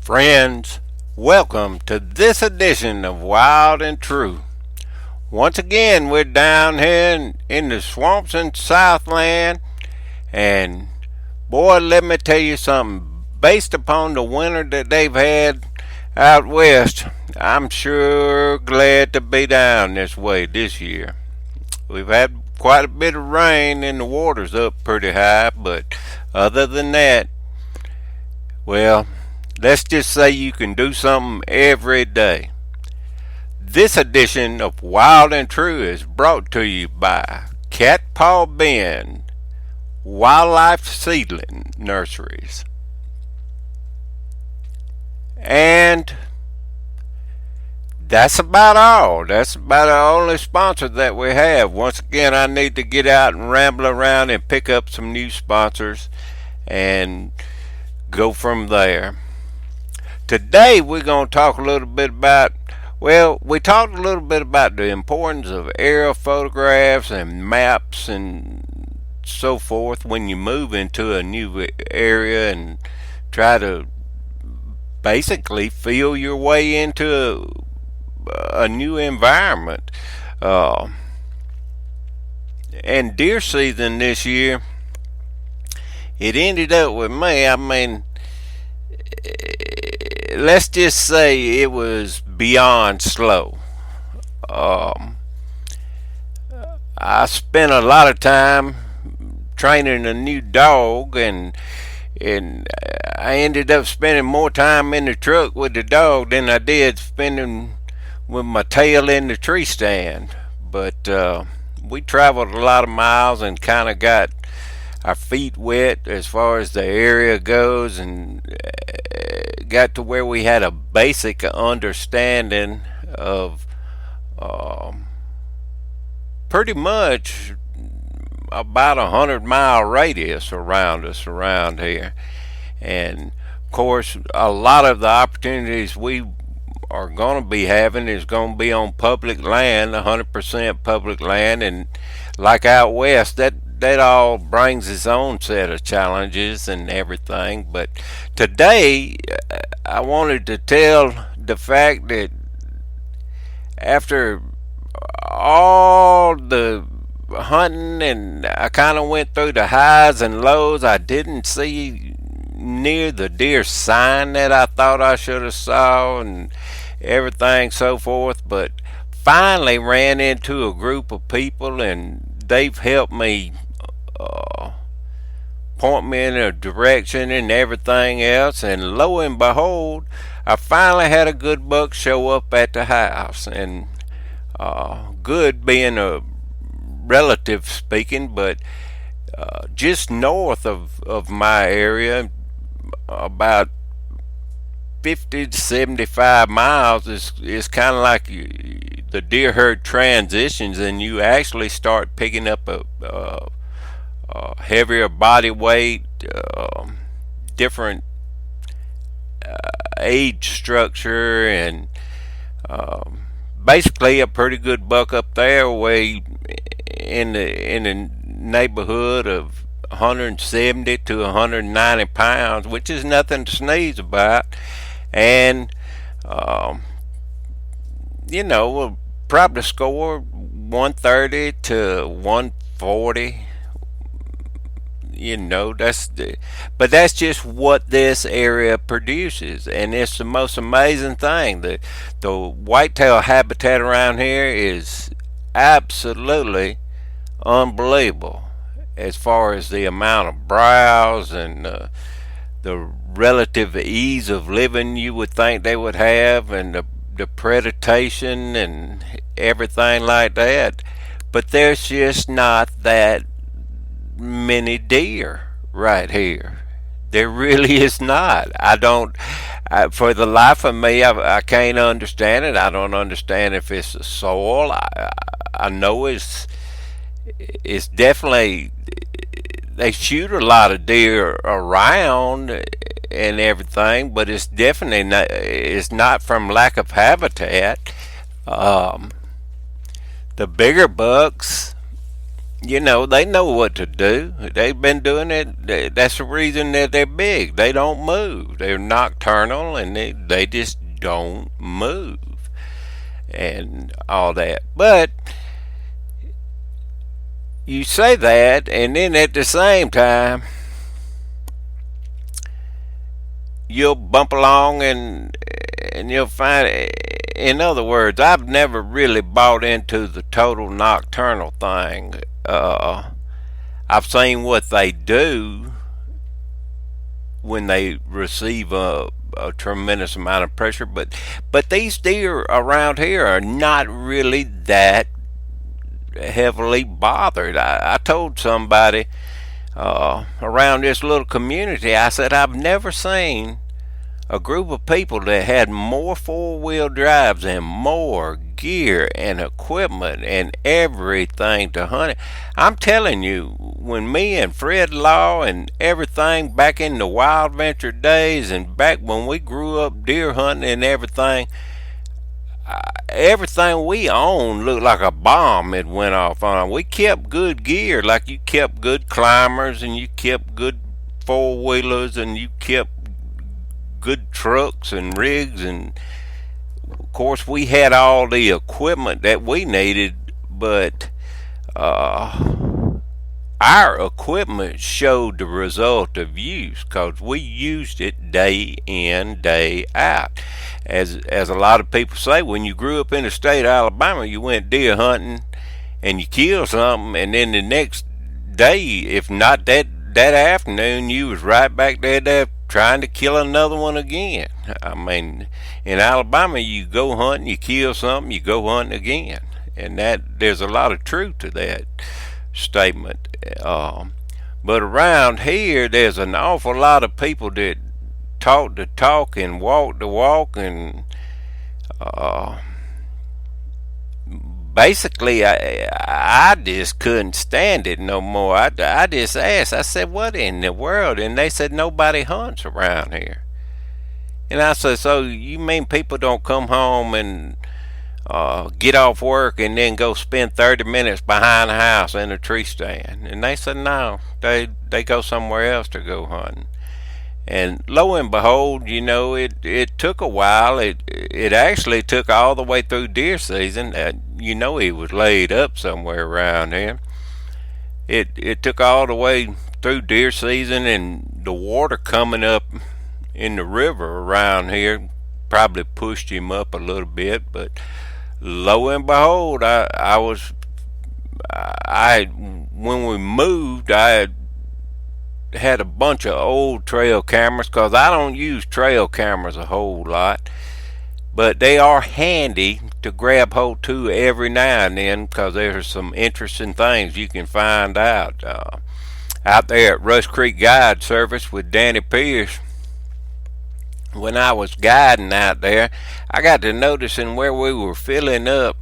Friends, welcome to this edition of Wild and True. Once again, we're down here in the swamps in Southland, and boy, let me tell you something. Based upon the winter that they've had out west, I'm sure glad to be down this way this year. We've had quite a bit of rain and the water's up pretty high, but other than that, well, let's just say you can do something every day. This edition of Wild and True is brought to you by Cat Paw Bend Wildlife Seedling Nurseries. And that's about all. That's about the only sponsor that we have. Once again, I need to get out and ramble around and pick up some new sponsors and go from there. Today we're going to talk a little bit about, we talked a little bit about the importance of aerial photographs and maps and so forth when you move into a new area and try to basically feel your way into a new environment. And deer season this year, it ended up with me, let's just say it was beyond slow. I spent a lot of time training a new dog, and I ended up spending more time in the truck with the dog than I did spending with my tail in the tree stand. But we traveled a lot of miles and kind of got our feet wet as far as the area goes, and got to where we had a basic understanding of pretty much about 100-mile radius around us around here. And of course, a lot of the opportunities we are going to be having is going to be on public land, 100% public land, and like out west, that all brings its own set of challenges and everything. But today, I wanted to tell the fact that after all the hunting and I kind of went through the highs and lows, I didn't see near the deer sign that I thought I should have saw and everything so forth. But finally ran into a group of people, and they've helped me point me in a direction and everything else, and lo and behold, I finally had a good buck show up at the house. And good being a relative speaking, but just north of my area, about 50 to 75 miles is kind of like the deer herd transitions, and you actually start picking up a heavier body weight, different age structure, and basically a pretty good buck up there, way in the neighborhood of 170 to 190 pounds, which is nothing to sneeze about. And we'll probably score 130 to 140. But that's just what this area produces, and it's the most amazing thing. The whitetail habitat around here is absolutely unbelievable as far as the amount of browse and the relative ease of living you would think they would have, and the predation and everything like that. But there's just not that many deer right here. There really is not. For the life of me, I can't understand it. I don't understand if it's the soil. I know it's definitely, they shoot a lot of deer around and everything, but it's definitely not, it's not from lack of habitat. The bigger bucks, They know what to do. They've been doing it. That's the reason that they're big. They don't move. They're nocturnal, and they just don't move and all that. But you say that, and then at the same time, you'll bump along and you'll find. In other words, I've never really bought into the total nocturnal thing. I've seen what they do when they receive a tremendous amount of pressure, but these deer around here are not really that heavily bothered. I told somebody around this little community, I said, I've never seen a group of people that had more four-wheel drives and more gear and equipment and everything to hunt it. I'm telling you, when me and Fred Law and everything back in the Wild Venture days and back when we grew up deer hunting and everything we owned looked like a bomb had went off on. We kept good gear, like you kept good climbers and you kept good four-wheelers and you kept good trucks and rigs, and of course we had all the equipment that we needed, but our equipment showed the result of use because we used it day in, day out. As a lot of people say, when you grew up in the state of Alabama, you went deer hunting and you killed something, and then the next day, if not that afternoon, you was right back there trying to kill another one again. I mean, in Alabama, you go hunting, you kill something, you go hunting again, and that there's a lot of truth to that statement. But around here, there's an awful lot of people that talk the talk and walk the walk, and basically, I just couldn't stand it no more. I just asked, I said, what in the world? And they said, nobody hunts around here. And I said, so you mean people don't come home and get off work and then go spend 30 minutes behind the house in a tree stand? And they said, no, they go somewhere else to go hunting. And lo and behold, it took a while. It actually took all the way through deer season. He was laid up somewhere around here. It took all the way through deer season, and the water coming up in the river around here probably pushed him up a little bit. But lo and behold, when we moved, I had a bunch of old trail cameras, because I don't use trail cameras a whole lot, but they are handy to grab hold to every now and then, because there's some interesting things you can find out there at Rush Creek Guide Service with Danny Pierce. When I was guiding out there, I got to noticing where we were filling up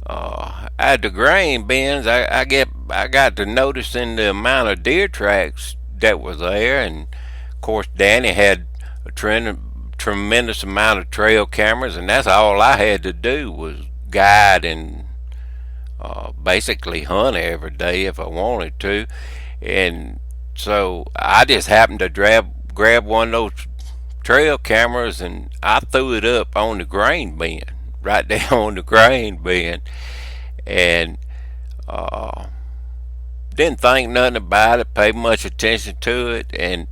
at the grain bins. I got to noticing the amount of deer tracks that was there, and of course Danny had a tremendous amount of trail cameras, and that's all I had to do was guide and basically hunt every day if I wanted to. And so I just happened to grab one of those trail cameras, and I threw it up on the grain bin, right there on the grain bin, and didn't think nothing about it, paid much attention to it, and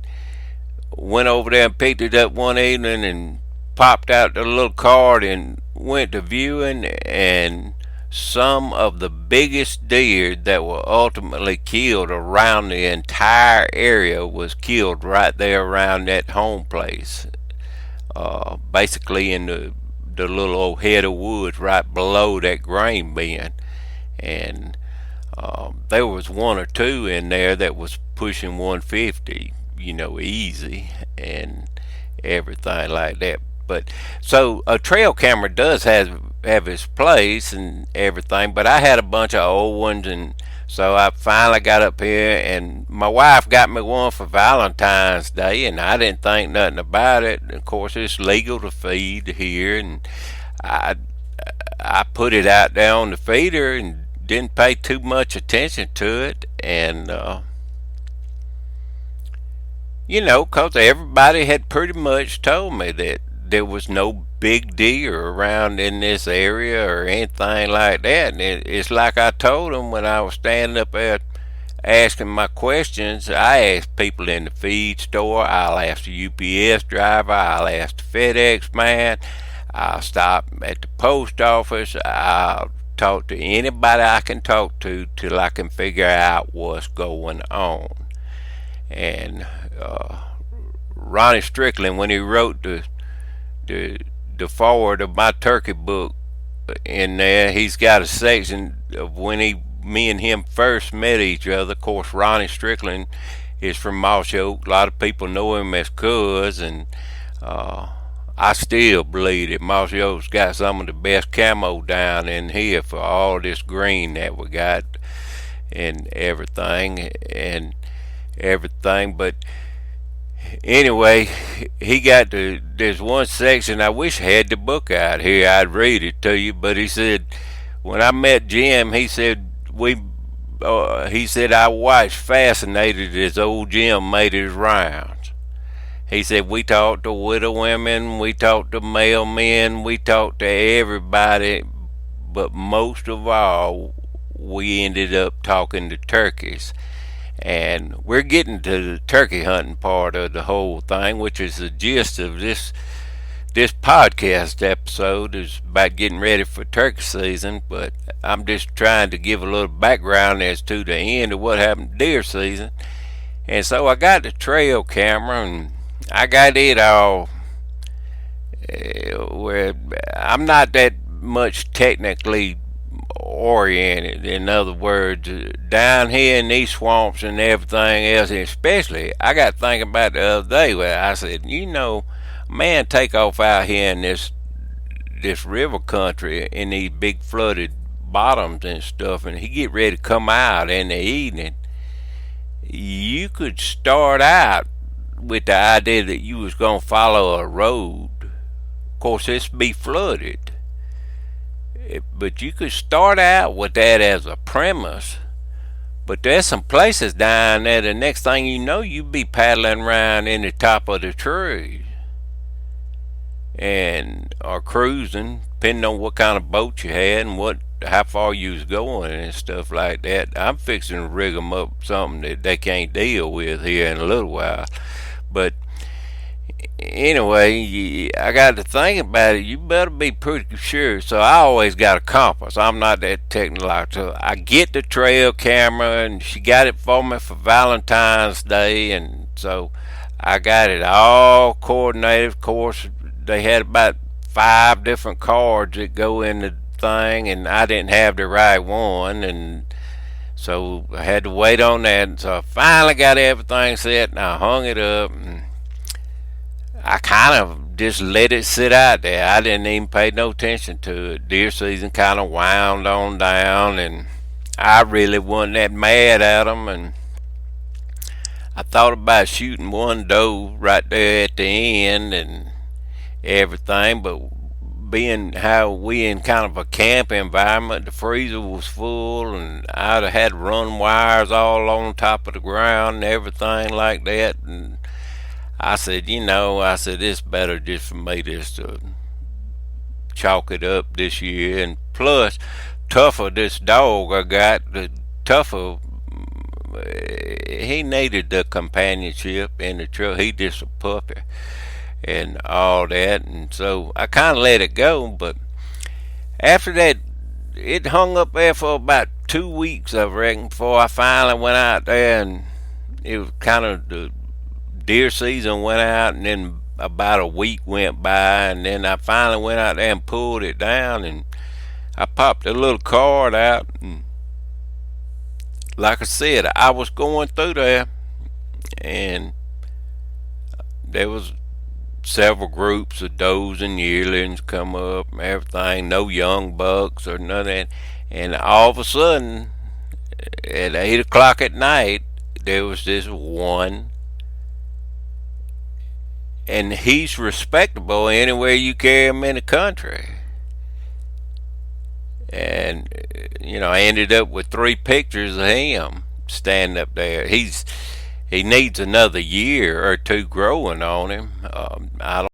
went over there and picked it up one evening and popped out the little card and went to viewing, and some of the biggest deer that were ultimately killed around the entire area was killed right there around that home place, basically in the little old head of woods right below that grain bin. And there was one or two in there that was pushing 150, easy, and everything like that. But so a trail camera does have its place and everything, but I had a bunch of old ones, and so I finally got up here, and my wife got me one for Valentine's Day, and I didn't think nothing about it. Of course, it's legal to feed here, and I put it out there on the feeder and didn't pay too much attention to it, and because everybody had pretty much told me that there was no big deer around in this area or anything like that. And it's like I told them when I was standing up there asking my questions. I asked people in the feed store, I'll ask the UPS driver, I'll ask the FedEx man, I'll stop at the post office, I'll talk to anybody I can talk to till I can figure out what's going on. And Ronnie Strickland, when he wrote the the forward of my turkey book in there, he's got a section of when me and him first met each other. Of course, Ronnie Strickland is from Moss Oak. A lot of people know him as Cuz, and I still believe that Moss Oak's got some of the best camo down in here for all this green that we got and everything. But anyway, he got there's one section. I wish I had the book out here. I'd read it to you. But he said when I met Jim, he said I watched fascinated as old Jim made his rounds. He said we talked to widow women, we talked to male men, we talked to everybody, but most of all, we ended up talking to turkeys. And we're getting to the turkey hunting part of the whole thing, which is the gist of this podcast episode is about getting ready for turkey season. But I'm just trying to give a little background as to the end of what happened deer season. And so I got the trail camera and I got it all where I'm not that much technically oriented. In other words, down here in these swamps and everything else, and especially I got thinking about the other day where I said, man, take off out here in this river country in these big flooded bottoms and stuff, and he get ready to come out in the evening. You could start out with the idea that you was gonna follow a road. Of course, it's be flooded. But you could start out with that as a premise. But there's some places down there, the next thing you know, you be paddling around in the top of the trees. And or cruising, depending on what kind of boat you had and how far you was going and stuff like that. I'm fixing to rig them up something that they can't deal with here in a little while. But anyway, I got to think about it. You better be pretty sure. So I always got a compass. I'm not that technological. So I get the trail camera, and she got it for me for Valentine's Day, and so I got it all coordinated. Of course, they had about 5 different cards that go in the thing, and I didn't have the right one, and so I had to wait on that. And so I finally got everything set, and I hung it up, and I kind of just let it sit out there. I didn't even pay no attention to it. Deer season kind of wound on down, and I really wasn't that mad at them. And I thought about shooting one doe right there at the end and everything, but being how we in kind of a camp environment, the freezer was full, and I'd have had run wires all on top of the ground and everything like that. And I said, it's better just for me just to chalk it up this year. And plus, Tougher, this dog I got, the Tougher, he needed the companionship in the truck. He just a puppy and all that. And so I kind of let it go. But after that, it hung up there for about 2 weeks, I reckon, before I finally went out there. And it was kind of the deer season went out, and then about a week went by, and then I finally went out there and pulled it down, and I popped a little card out, and like I said, I was going through there, and there was several groups of does and yearlings come up and everything, no young bucks or none of that, and all of a sudden, at 8 o'clock at night, there was this one. And he's respectable anywhere you carry him in the country. and I ended up with three pictures of him standing up there. He needs another year or two growing on him. I